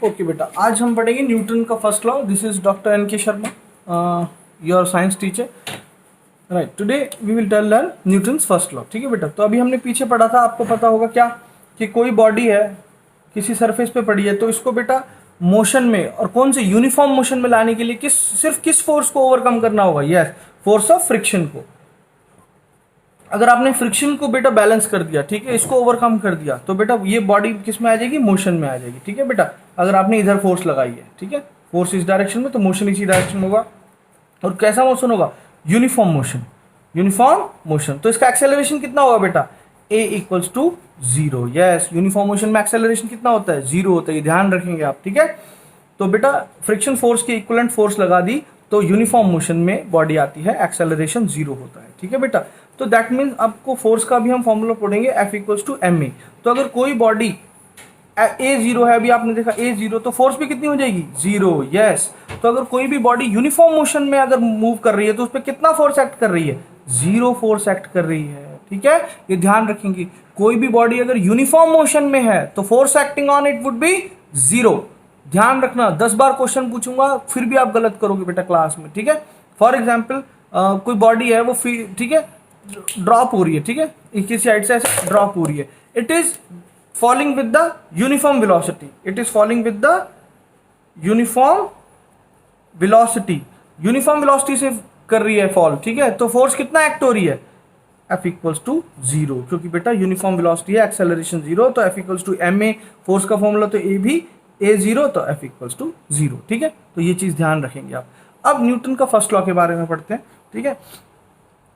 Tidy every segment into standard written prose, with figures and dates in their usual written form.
Okay बेटा, आज हम पढ़ेंगे न्यूटन का first law. This is doctor N K Sharma, your science teacher. Right, today we will learn Newton's first law. ठीक है बेटा, तो अभी हमने पीछे पढ़ा था, आपको पता होगा क्या कि कोई बॉडी है, किसी सरफेस पे पड़ी है, तो इसको बेटा मोशन में और कौन से यूनिफॉर्म मोशन में लाने के लिए सिर्फ किस फोर्स को ओवरकम करना होगा? यस, फोर्स ऑफ फ्रिक्शन को। अगर आपने फ्रिक्शन को बेटा बैलेंस कर दिया, ठीक है, इसको ओवरकम कर दिया, तो बेटा ये बॉडी किस में आ जाएगी? मोशन में आ जाएगी। ठीक है बेटा, अगर आपने इधर फोर्स लगाई है, ठीक है, फोर्स इस डायरेक्शन में, तो मोशन इसी डायरेक्शन में होगा। और कैसा मोशन होगा? Uniform motion. यूनिफॉर्म मोशन, तो इसका एक्सेलरेशन कितना होगा बेटा? a equals to 0। Yes, uniform motion में एक्सेलरेशन कितना होता है? 0 होता है, ये ध्यान रखेंगे आप। ठीक है, तो बेटा फ्रिक्शन फोर्स की इक्विवेलेंट फोर्स लगा दी तो यूनिफॉर्म मोशन में बॉडी आती है, एक्सेलरेशन 0 होता है। ठीक है बेटा, तो दैट मीन्स आपको फोर्स का भी हम फॉर्मूला पढ़ेंगे, F इक्वल्स टू ma। तो अगर कोई बॉडी a0 है, अभी आपने देखा a0, तो फोर्स भी कितनी हो जाएगी? 0। यस, तो अगर कोई भी बॉडी यूनिफॉर्म मोशन में अगर मूव कर रही है तो उस पर कितना फोर्स एक्ट कर रही है? 0 फोर्स एक्ट कर रही है। ठीक है, ये ध्यान रखेंगे, कोई भी बॉडी अगर यूनिफॉर्म मोशन में है तो force acting on it would be 0। ध्यान रखना, 10 बार क्वेश्चन पूछूंगा फिर भी आप गलत करोगे बेटा क्लास में। ठीक है, फॉर एग्जाम्पल कोई बॉडी है वो, ठीक है, ड्रॉप हो रही है, ठीक है, किसी साइड से ऐसे ड्रॉप हो रही है, it is falling with the uniform velocity. It is falling with the uniform velocity. Uniform velocity से कर रही है फॉल। ठीक है, तो फोर्स कितना एक्ट हो रही है? F इक्वल्स टू 0, क्योंकि बेटा यूनिफॉर्म वेलोसिटी है, एक्सेलरेशन 0, तो F equals to ma। Force का फॉर्मूला तो a भी a0, तो F इक्वल्स टू 0। ठीक है, तो ये चीज ध्यान रखेंगे आप। अब न्यूटन का फर्स्ट लॉ के बारे में पढ़ते हैं। ठीक है,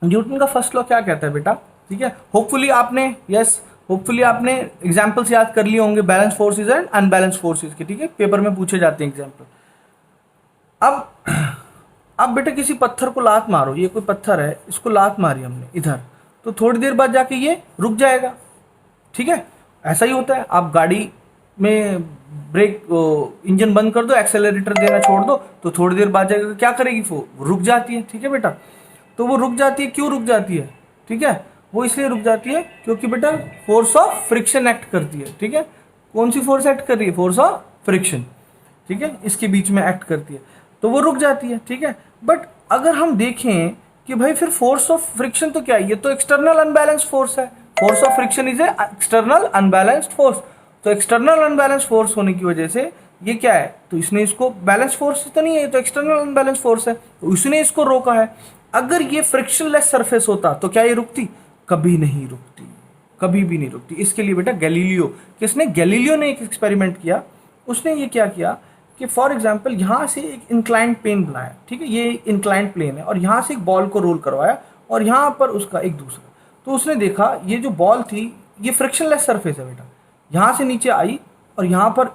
न्यूटन का फर्स्ट लॉ क्या कहता है बेटा? ठीक है, होपफुली आपने एग्जांपल्स याद कर लिए होंगे, balance forces and unbalance forces के। ठीक है, पेपर में पूछे जाते हैं एग्जांपल। अब बेटा किसी पत्थर को लात मारो, ये कोई पत्थर है, इसको लात मारी हमने इधर, तो थोड़ी देर बाद जाके ये रुक जाएगा। ठीक है, ऐसा ही होता है, आप गाड़ी में ब्रेक इंजन बंद कर दो, एक्सेलरेटर देना छोड़ दो, तो थोड़ी देर बाद जाकर क्या करेगी? वो रुक जाती है। ठीक है बेटा, तो वो रुक जाती है, क्यों रुक जाती है? ठीक है, वो इसलिए रुक जाती है क्योंकि बेटा फोर्स ऑफ फ्रिक्शन एक्ट करती है। ठीक है, कौन सी फोर्स एक्ट कर रही है? Force of friction. ठीक है, इसके बीच में एक्ट करती है, तो वो रुक जाती है। ठीक है, बट अगर हम देखें कि भाई फिर फोर्स ऑफ फ्रिक्शन तो क्या है? ये तो एक्सटर्नल अनबैलेंस्ड फोर्स है। Force of friction is a external unbalanced force. तो एक्सटर्नल अनबैलेंस्ड फोर्स होने की वजह से ये क्या है? तो इसने इसको, बैलेंस फोर्स तो नहीं है, ये तो एक्सटर्नल अनबैलेंस्ड फोर्स है, तो इसने इसको रोका है। अगर ये फ्रिक्शनलेस सरफेस होता तो क्या ये रुकती? कभी नहीं रुकती, कभी भी नहीं रुकती। इसके लिए बेटा गैलीलियो ने एक एक्सपेरिमेंट किया। उसने ये क्या किया कि फॉर एग्जाम्पल यहाँ से एक इंक्लाइंड प्लेन बनाया। ठीक है, ये इंक्लाइंड प्लेन है, और यहाँ से एक बॉल को रोल करवाया, और यहाँ पर उसका एक दूसरा। तो उसने देखा ये जो बॉल थी, ये फ्रिक्शनलेस सरफेस है बेटा, यहाँ से नीचे आई, और यहाँ पर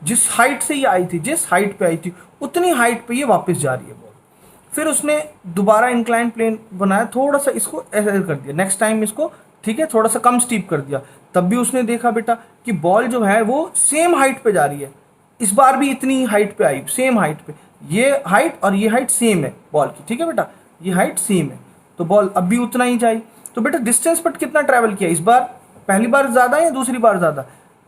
जिस हाइट से ये आई थी, जिस हाइट पे आई थी, उतनी हाइट पे ये वापस जा रही है बॉल। फिर उसने दोबारा इंक्लाइंड प्लेन बनाया, थोड़ा सा इसको ऐसे कर दिया, नेक्स्ट टाइम इसको, ठीक है, थोड़ा सा कम स्टीप कर दिया, तब भी उसने देखा बेटा कि बॉल जो है वो सेम हाइट पे जा रही है। इस बार भी इतनी हाइट पे आई, सेम हाइट पे, ये हाइट और ये हाइट सेम है बॉल की। ठीक है बेटा, ये हाइट सेम है, तो बॉल अब भी उतना ही जाई। तो बेटा डिस्टेंस पर कितना ट्रैवल किया इस बार? पहली बार ज्यादा या दूसरी बार ज्यादा?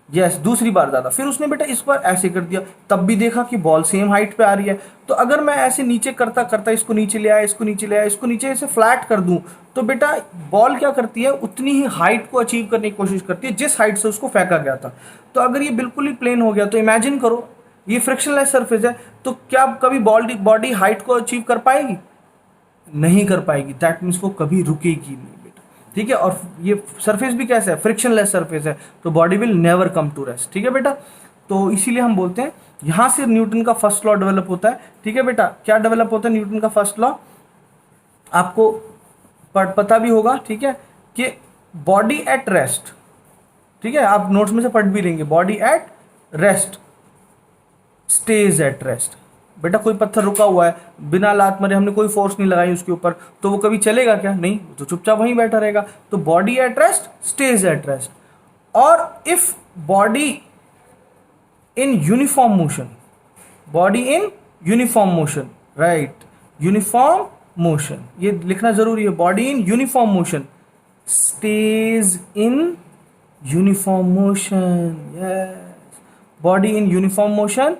यस, दूसरी बार ज्यादा। फिर उसने बेटा इस बार ऐसे कर दिया, तब भी देखा कि बॉल सेम हाइट पे आ रही है। तो अगर मैं ऐसे नीचे करता करता इसको नीचे ले आया, इसको नीचे ले आया, इसको नीचे ऐसे फ्लैट कर दूं, तो बेटा बॉल क्या करती है? उतनी ही हाइट को अचीव करने की कोशिश करती है जिस हाइट से उसको फेंका गया था। तो अगर ये बिल्कुल ही प्लेन हो गया, तो इमेजिन करो ये फ्रिक्शनलेस सरफेस है, तो क्या कभी बॉडी हाइट को अचीव कर पाएगी? नहीं कर पाएगी। दैट मीन्स वो कभी रुकेगी नहीं बेटा। ठीक है, और ये सरफेस भी कैसा है? फ्रिक्शनलेस सरफेस है, तो body will never come to rest. ठीक है बेटा, तो इसीलिए हम बोलते हैं यहां से न्यूटन का फर्स्ट लॉ डेवलप होता है। ठीक है बेटा, क्या डेवलप होता है न्यूटन का फर्स्ट लॉ? आपको पता भी होगा, ठीक है, कि बॉडी एट रेस्ट, ठीक है, आप नोट्स में से पढ़ भी लेंगे, body at rest stays at rest. बेटा कोई पत्थर रुका हुआ है, बिना लात मारे, हमने कोई फोर्स नहीं लगाई उसके ऊपर, तो वो कभी चलेगा क्या? नहीं, तो चुपचाप वहीं बैठा रहेगा। तो body at rest stays at rest. और if body in uniform motion, body in uniform motion, right, uniform motion, ये लिखना जरूरी है, body in uniform motion stays in uniform motion. Yes, body in uniform motion,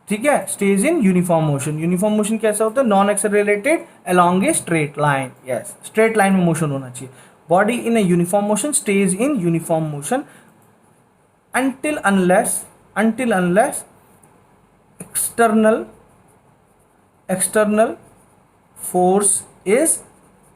ठीक है, stays in uniform motion. Uniform motion कैसा होता है? Non accelerated along a straight line, yes, straight line में मोशन होना चाहिए। Body in a uniform motion, stays in uniform motion until unless external force is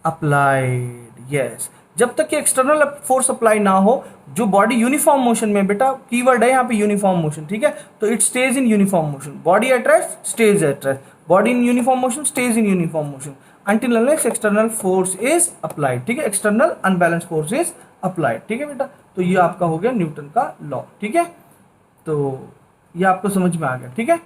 applied, yes, जब तक कि external force apply ना हो, जो बॉडी यूनिफॉर्म मोशन में, बेटा कीवर्ड है यहाँ पे यूनिफॉर्म मोशन, ठीक है, तो it stage in uniform motion. Body at rest, stays at rest, body in uniform motion, stays in uniform motion until unless external force is applied, ठीक है, external unbalance force is applied, ठीक है बेटा। तो ये आपका हो गया न्यूटन का लॉ, ठीक है, तो ये आपको समझ में आ गया, ठीक है।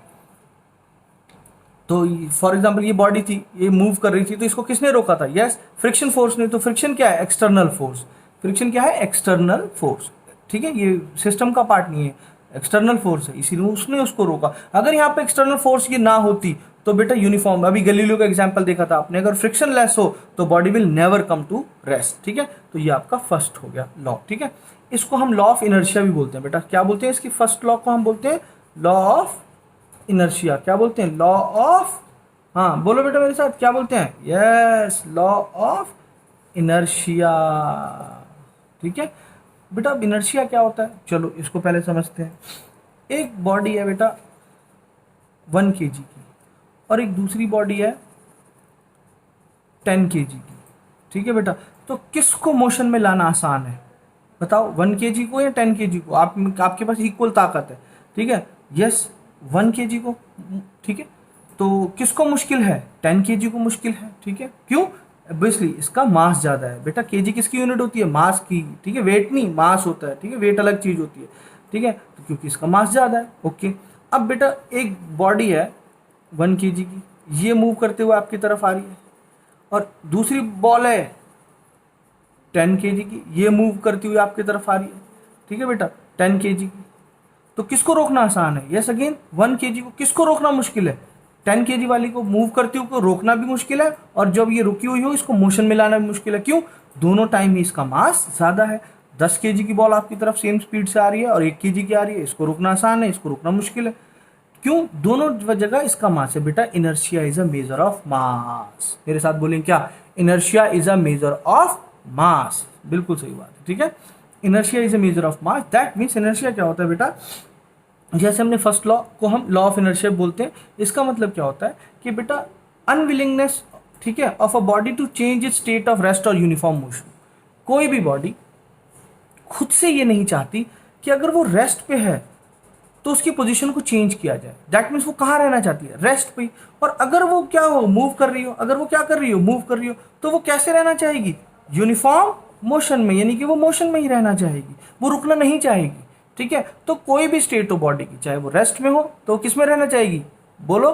तो फॉर एग्जांपल ये बॉडी थी, ये मूव कर रही थी, तो इसको किसने रोका था? यस, फ्रिक्शन फोर्स ने। तो फ्रिक्शन क्या है? External force. फ्रिक्शन क्या है? एक्सटर्नल फोर्स, ठीक है, ये सिस्टम का पार्ट नहीं है, एक्सटर्नल फोर्स है, इसीलिए उसने उसको रोका। अगर यहाँ पे एक्सटर्नल फोर्स ये ना होती तो बेटा यूनिफॉर्म, अभी गैलीलियो का एग्जांपल देखा था आपने, अगर फ्रिक्शन लेस हो तो body will never come to rest, ठीक है। तो ये आपका फर्स्ट हो गया लॉ, ठीक है। इसको हम लॉ ऑफ इनर्शिया भी बोलते हैं बेटा। क्या बोलते हैं इसकी फर्स्ट लॉ को? हम बोलते हैं लॉ ऑफ इनर्शिया। क्या बोलते हैं? लॉ ऑफ, हाँ बोलो बेटा मेरे साथ, क्या बोलते हैं? यस, लॉ ऑफ इनर्शिया, ठीक है बेटा। अब इनर्शिया क्या होता है, चलो इसको पहले समझते हैं। एक बॉडी है बेटा 1 kg की, और एक दूसरी बॉडी है 10 kg की, ठीक है बेटा। तो किसको मोशन में लाना आसान है बताओ, 1 kg को या 10 kg को? आपके पास इक्वल ताकत है, ठीक है, यस 1 kg को, ठीक है। तो किसको मुश्किल है? 10 kg को मुश्किल है, ठीक है। क्यों? ऑब्वियसली इसका मास ज़्यादा है बेटा। केजी किसकी यूनिट होती है? मास की, ठीक है, वेट नहीं, मास होता है, ठीक है, वेट अलग चीज़ होती है, ठीक है। तो क्योंकि इसका मास ज़्यादा है, ओके। अब बेटा एक बॉडी है 1 kg की, ये मूव करते हुए आपकी तरफ आ रही है, और दूसरी बॉल है 10 kg की, ये मूव करती हुई आपकी तरफ आ रही है, ठीक है बेटा, 10 kg की। तो किसको रोकना आसान है? यस अगेन 1 kg को किसको रोकना मुश्किल है? 10 kg वाली को मूव करती हुई को रोकना भी मुश्किल है, और जब ये रुकी हुई हो इसको मोशन में लाना भी मुश्किल है। क्यों? दोनों टाइम ही इसका मास ज़्यादा है। 10 kg की बॉल आपकी तरफ सेम स्पीड से आ रही है और 1 kg की आ रही है, इसको रोकना आसान है, इसको रोकना मुश्किल है। क्यों? दोनों जगह इसका मास है बेटा। Inertia is a measure of mass. मेरे साथ बोलें क्या? Inertia is a measure of mass. बिल्कुल सही बात है, ठीक है। Inertia is a measure of mass, that means inertia क्या होता है बेटा? जैसे हमने फर्स्ट लॉ को हम लॉ ऑफ इनर्शिया बोलते हैं, इसका मतलब क्या होता है कि बेटा अनविलिंगनेस, ठीक है, of a body to change its state of rest और यूनिफॉर्म मोशन। कोई भी बॉडी खुद से ये नहीं चाहती कि अगर वो रेस्ट पे है तो उसकी पोजीशन को चेंज किया जाए। दैट मीन्स वो कहाँ रहना चाहती है? रेस्ट पे। और अगर वो क्या हो, मूव कर रही हो, अगर वो क्या कर रही हो, मूव कर रही हो, तो वो कैसे रहना चाहेगी? यूनिफॉर्म मोशन में, यानी कि वो मोशन में ही रहना चाहेगी, वो रुकना नहीं चाहेगी, ठीक है। तो कोई भी स्टेट हो बॉडी की, चाहे वो रेस्ट में हो तो किस में रहना चाहेगी? बोलो,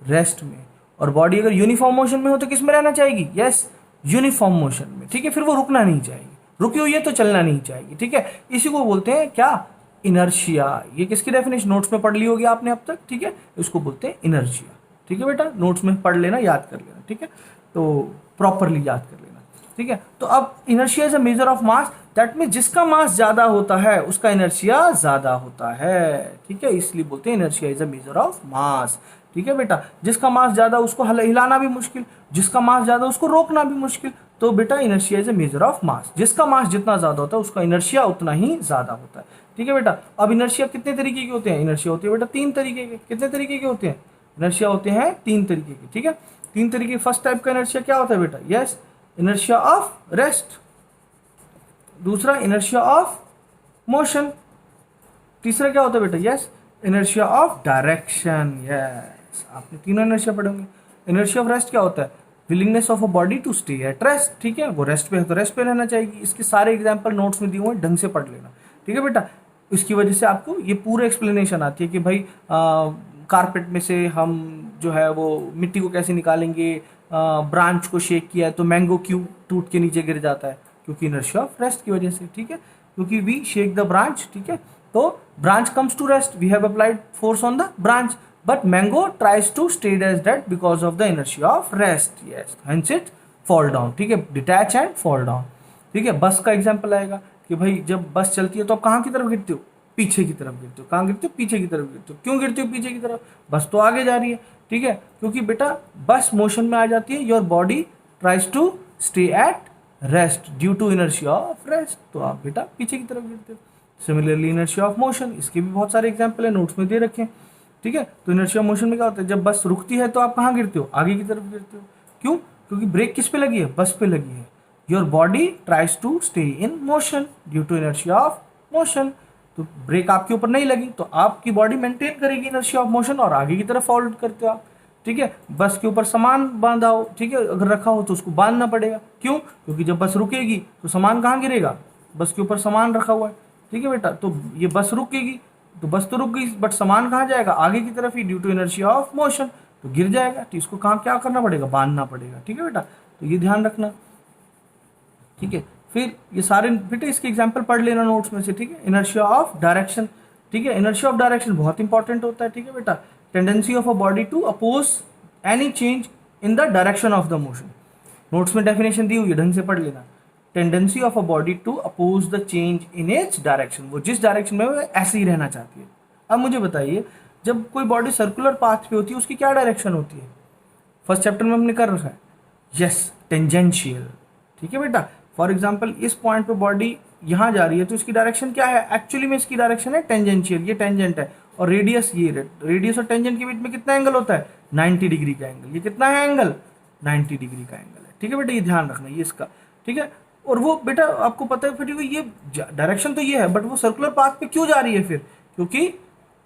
रेस्ट में। और बॉडी अगर यूनिफॉर्म मोशन में हो तो किस में रहना चाहेगी? यस, यूनिफॉर्म मोशन में, ठीक है। फिर वो रुकना नहीं चाहेगी, रुकी हुई है तो चलना नहीं चाहेगी, ठीक है। इसी को बोलते हैं क्या? इनर्शिया। ये किसकी डेफिनेशन नोट्स में पढ़ ली होगी आपने अब तक, ठीक है। इसको बोलते हैं इनर्शिया, ठीक है बेटा। नोट्स में पढ़ लेना, याद कर लेना, ठीक है, तो प्रॉपरली याद कर लेना, ठीक है। तो अब inertia is a measure of mass, that mean जिसका मास ज्यादा होता है उसका इनर्शिया ज्यादा होता है, ठीक है। इसलिए बोलते हैं inertia is a measure of mass, ठीक है बेटा। जिसका मास ज्यादा उसको हिलाना भी मुश्किल, जिसका मास ज्यादा उसको रोकना भी मुश्किल। तो बेटा inertia is a measure of mass, जिसका मास जितना ज्यादा होता है उसका इनर्शिया उतना ही ज्यादा होता है, ठीक है बेटा। अब इनर्शिया कितने तरीके के होते हैं? इनर्शिया होती है बेटा 3 तरीके के। कितने तरीके के होते हैं? इनर्शिया होते हैं 3 तरीके के, ठीक है। 3 तरीके। फर्स्ट टाइप का इनर्शिया क्या होता है बेटा? Yes, inertia of rest. दूसरा इनर्शिया ऑफ मोशन। तीसरा क्या होता है बेटा? Yes, inertia of direction. Yes, आपने तीनों इनर्शिया पढ़े होंगे। इनर्शिया ऑफ रेस्ट क्या होता है? Willingness of a body to stay at rest, ठीक है। वो रेस्ट पे है तो रेस्ट पे रहना चाहिए। इसके सारे एग्जांपल नोट्स में दिए हुए, ढंग से पढ़ लेना, ठीक है बेटा। इसकी वजह से आपको ये पूरा एक्सप्लेनेशन आती है कि भाई कारपेट में से हम जो है वो मिट्टी को कैसे निकालेंगे, ब्रांच को शेक किया है तो मैंगो क्यों टूट के नीचे गिर जाता है? क्योंकि इनर्शिया ऑफ रेस्ट की वजह से, ठीक है। क्योंकि वी शेक द ब्रांच, ठीक है, तो branch comes to rest, we have applied force on the branch, but mango tries to stay as that because of the inertia of rest, yes, hence it fall down, ठीक है, detach and fall down, ठीक है। बस का example आएगा कि भाई जब बस चलती है तो आप कहाँ की तरफ गिरते हो? पीछे की तरफ गिरते हो। कहाँ गिरते हो? पीछे की तरफ गिरते हो। क्यों गिरते हो पीछे की तरफ? बस तो आगे जा रही है, ठीक है, क्योंकि बेटा बस मोशन में आ जाती है, your body tries to stay at rest due to inertia of rest, तो आप बेटा पीछे की तरफ गिरते हो। सिमिलरली इनर्शिया ऑफ मोशन, इसके भी बहुत सारे एग्जाम्पल है, नोट्स में दे रखे हैं, ठीक है। तो इनर्शिया मोशन में क्या होता है, जब बस रुकती है तो आप कहाँ गिरते हो? आगे की तरफ गिरते हो। क्यों? क्योंकि ब्रेक किस पे लगी है? बस पे लगी है। Your body tries to stay in motion due to inertia of motion, तो ब्रेक आपके ऊपर नहीं लगी तो आपकी बॉडी मेंटेन करेगी इनर्शिया ऑफ मोशन और आगे की तरफ फॉलो करते हो आप, ठीक है। बस के ऊपर सामान बांधा हो, ठीक है, अगर रखा हो तो उसको बांधना पड़ेगा। क्यों? क्योंकि जब बस रुकेगी तो सामान कहाँ गिरेगा? बस के ऊपर सामान रखा हुआ है, ठीक है बेटा। तो ये बस रुकेगी तो बस तो रुक गई, बट सामान कहाँ जाएगा? आगे की तरफ ही, due to inertia of motion, तो गिर जाएगा। तो इसको कहाँ क्या करना पड़ेगा? बांधना पड़ेगा, ठीक है बेटा। तो ये ध्यान रखना, ठीक है। फिर ये सारे बेटे इसके एग्जाम्पल पढ़ लेना नोट्स में से, ठीक है। इनर्शिया ऑफ डायरेक्शन, ठीक है, इनर्शिया ऑफ डायरेक्शन बहुत इंपॉर्टेंट होता है, ठीक है बेटा। Tendency of a body to oppose any change in the direction of the motion, notes में डेफिनेशन दी हुई है, ढंग से पढ़ लेना। Tendency of a body to oppose the change in its direction, वो जिस डायरेक्शन में वो ऐसे ही रहना चाहती है। अब मुझे बताइए, जब कोई बॉडी सर्कुलर पाथ पे होती है उसकी क्या डायरेक्शन होती है? फर्स्ट चैप्टर में हमने कर रखा है, यस, टेंजेंशियल, ठीक है बेटा। फॉर एग्जाम्पल इस पॉइंट पे बॉडी यहाँ जा रही है तो इसकी डायरेक्शन क्या है? एक्चुअली में इसकी डायरेक्शन है टेंजेंशियल, ये टेंजेंट है, और रेडियस ये, रेडियस और टेंजेंट के बीच में कितना एंगल होता है? 90 डिग्री का एंगल। ये कितना है एंगल? 90 डिग्री का एंगल है, ठीक है बेटा, ये ध्यान रखना ये इसका, ठीक है। और वो बेटा आपको पता है फिर ये डायरेक्शन तो ये है, बट वो सर्कुलर पाथ पे क्यों जा रही है फिर? क्योंकि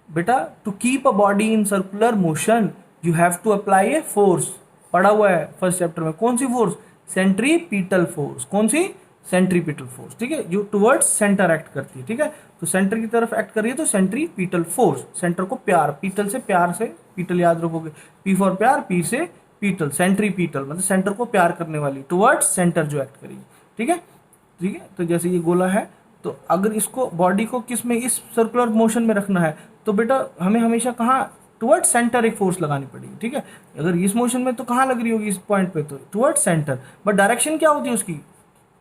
बेटा to keep a body in circular motion you have to apply a force, पढ़ा हुआ है फर्स्ट चैप्टर में। कौन सी फोर्स? Centripetal force. कौन सी? सेंट्रीपिटल फोर्स, ठीक है, जो टुवर्ड्स सेंटर एक्ट करती है, ठीक है। तो सेंटर की तरफ एक्ट कर रही है तो सेंट्रीपिटल फोर्स, सेंटर को प्यार, पीटल से प्यार से, पीटल याद रखोगे, पी फॉर प्यार, पी से पीटल, सेंट्रीपिटल मतलब सेंटर को प्यार करने वाली, टुवर्ड्स सेंटर जो एक्ट करेगी, ठीक है, ठीक है। तो जैसे ये गोला है, तो अगर इसको बॉडी को किस में, इस सर्कुलर मोशन में रखना है तो बेटा हमें हमेशा कहाँ? टुवर्ड सेंटर एक फोर्स लगानी पड़ेगी, ठीक है। अगर इस मोशन में तो कहाँ लग रही होगी? इस पॉइंट पे, तो टुवर्ड सेंटर, बट डायरेक्शन क्या होती है उसकी?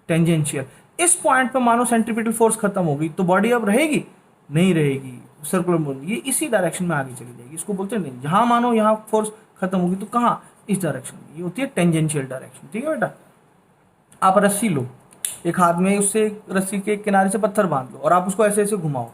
टेंजेंशियल। इस पॉइंट पे मानो सेंट्रीपिटल फोर्स खत्म हो गई तो बॉडी अब रहेगी? नहीं रहेगी, सर्कुलर मोशन ये इसी डायरेक्शन में आगे चली जाएगी, इसको बोलते हैं नहीं। जहाँ मानो यहाँ फोर्स खत्म होगी तो कहाँ? इस डायरेक्शन में, ये होती है टेंजेंशियल डायरेक्शन, ठीक है बेटा। आप रस्सी लो, एक हाथ में उससे रस्सी के किनारे से पत्थर बांध लो और आप उसको ऐसे ऐसे घुमाओ,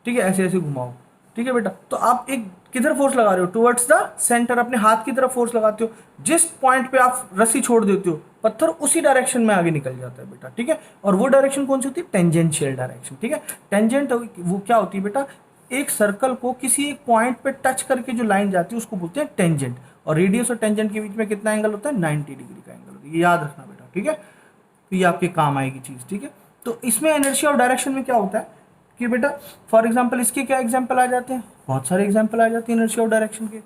ठीक है, ऐसे ऐसे घुमाओ, ठीक है बेटा। तो आप एक किधर फोर्स लगा रहे हो? टुवर्ड्स द सेंटर, अपने हाथ की तरफ फोर्स लगाते हो। जिस पॉइंट पे आप रस्सी छोड़ देते हो पत्थर उसी डायरेक्शन में आगे निकल जाता है बेटा, ठीक है। और वो डायरेक्शन कौन सी होती है? टेंजेंशियल डायरेक्शन, ठीक है। टेंजेंट वो क्या होती है बेटा? एक सर्कल को किसी एक पॉइंट पे टच करके जो लाइन जाती है उसको बोलते हैं टेंजेंट, और रेडियस और टेंजेंट के बीच में कितना एंगल होता है? 90 डिग्री का एंगल होता है, ये याद रखना बेटा, ठीक है। तो ये आपके काम आएगी चीज, ठीक है। तो इसमें इनर्शिया और डायरेक्शन में क्या होता है कि बेटा फॉर एग्जांपल इसके क्या एग्जांपल आ जाते हैं? बहुत सारे एग्जांपल आ जाते हैं इनर्शिया और डायरेक्शन के।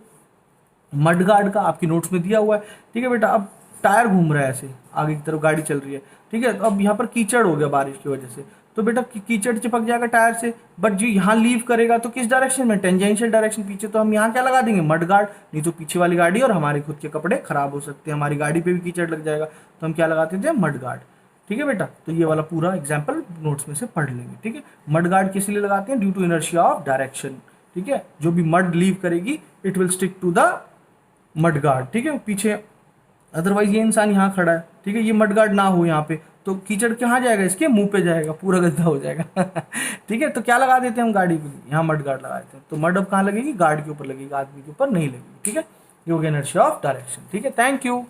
मड गार्ड का आपकी नोट्स में दिया हुआ है, ठीक है बेटा। अब टायर घूम रहा है ऐसे, आगे की तरफ गाड़ी चल रही है, ठीक है। तो अब यहाँ पर कीचड़ हो गया बारिश की वजह से, तो बेटा कीचड़ चिपक जाएगा टायर से, बट जो यहाँ लीव करेगा तो किस डायरेक्शन में? टेंजेंशियल डायरेक्शन पीछे। तो हम यहाँ क्या लगा देंगे? मड गार्ड, नहीं तो पीछे वाली गाड़ी और हमारे खुद के कपड़े खराब हो सकते हैं, हमारी गाड़ी पे भी कीचड़ लग जाएगा, तो हम क्या लगाते थे? मड गार्ड, ठीक है बेटा। तो ये वाला पूरा एग्जाम्पल नोट्स में से पढ़ लेंगे, ठीक है। मड गार्ड किस लिए लगाते हैं? Due to inertia of direction, ठीक है। जो भी मड लीव करेगी it will stick to the mudguard, ठीक है, पीछे। अदरवाइज ये इंसान यहाँ खड़ा है, ठीक है, ये मड गार्ड ना हो यहाँ पे तो कीचड़ कहाँ जाएगा? इसके मुंह पे जाएगा, पूरा गद्दा हो जाएगा ठीक है। तो क्या लगा देते हैं हम गाड़ी के लिए? यहाँ मड गार्ड लगा देते हैं। तो मड अब कहाँ लगेगी? गार्ड के ऊपर लगेगी, आदमी के ऊपर नहीं लगेगी, ठीक है। ये हो गया इनर्शिया ऑफ डायरेक्शन, ठीक है। Thank you.